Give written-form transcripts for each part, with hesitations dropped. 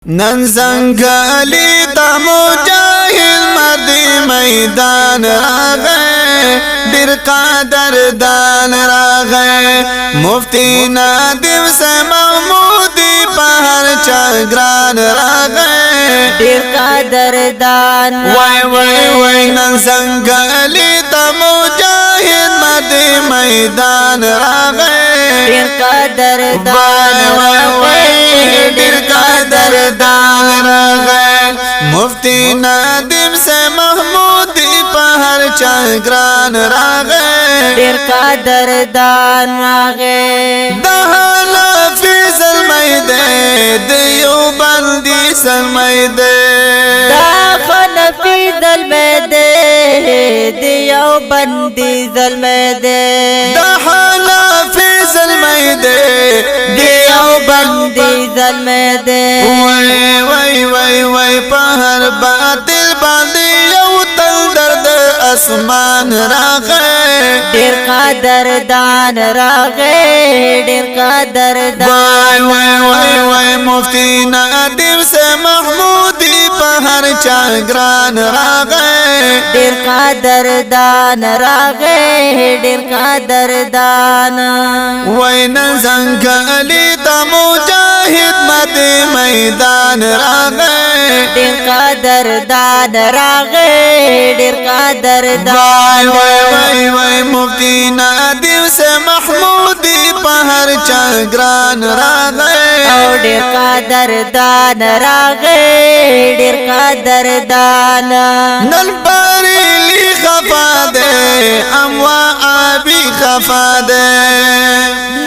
نن زنګلی د مجاهد مرد میدان راغی ډیر قدردان راغی مفتی نادم سے محمودی په هر چا ګران راغی ډیر قدردان وای وای وای نن زنګلی د مجاهد مرد میدان راغی ډیر قدردان ډیر قدردان راغی مفتی نادم سے محمودی په هر چا ګران راغی ډیر قدردان راغی د حافظ المیده د یو بندي سمیده دا خنفی ظلمده دی یو بندی ظلمده د حافظ المیده دی یو بندی ظلمده وای وای وای وای په هر باطل باندې یو تل درد اسمان راغی ډیر قدردان راغی ډیر قدردان وای وای وای وای مفتی نادم سے محمودی په هر چا ګران راغی ډیر قدردان راغی ډیر قدردان وای نن زنګلی د مجاهد مد میدان راغی ډیر قدردان راغی ډیر قدردان وای وای وای مفتی نادم سے محمودی په هر چا ګران راغی او ډیر قدردان راغی ډیر قدردان نن بریلی خفا دے اموا آبی خفا دے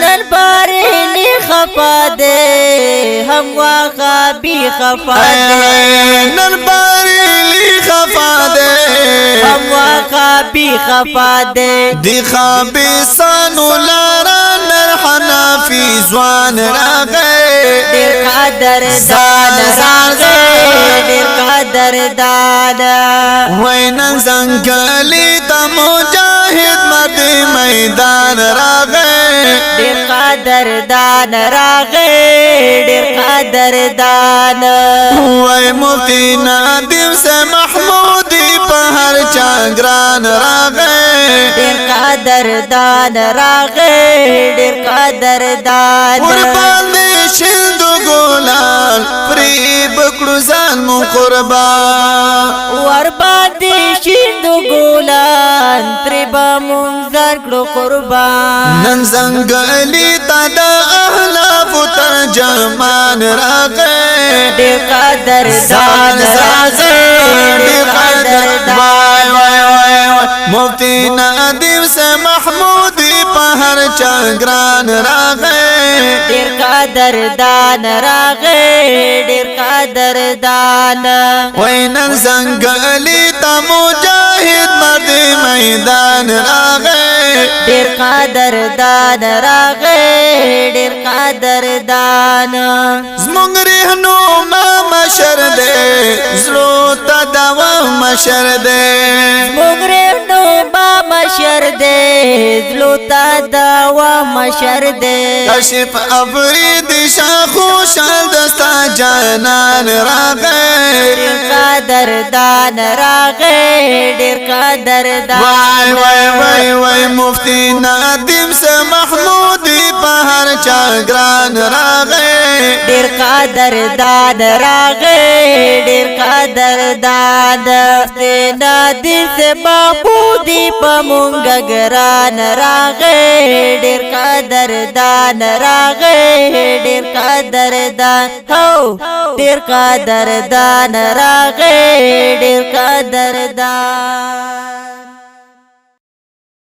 نن بارلی خفا دے ہم واقع بھی خفا دے نن بریلی خفا دے ہم واقع بھی خفا دے دی خوابی سانو لارا نر حنافی زوان راغی ډیر قدردان راغی ډیر قدردان وای نن زنګلی د مجاهد مرد میدان راغی ډیر قدردان راغی ډیر قدردان وای مفتی نادم سے محمودی په هر چا ګران راغی ډیر قدردان راغی ډیر قدردان قربان دې شند ګلان پری بکړو ځان مو قربان ور باندې شیند ګولان تربا منظر کړو قربان نن زنګلی تا د احلاف ترجمان راغی ډیر قدردان راغی ډیر قدردان وای وای وای مفتی نادم سے محمودی په هر چا ګران راغی ډیر قدردان راغی ډیر قدردان وای نن زنګلی تا مجاهد مرد میدان راغی ډیر قدردان راغی ډیر قدردان زمونږ رهنما مشر دې زړو ته دوا مشر دې مغرب نو با مشر دے دلوتا دوا مشر دے کشف افرید شاخو شال دستا جانان راغی ډیر قدردان راغی ډیر قدردان وای وای وای وای مفتی نادم سے محمودی په هر چا ګران راغی ډیر قدردان راغی ډیر قدردان نادم سے محمودی په مونږ ګران راغی ډیر قدردان راغی ډیر قدردان هو ډیر قدردان راغی ډیر قدردان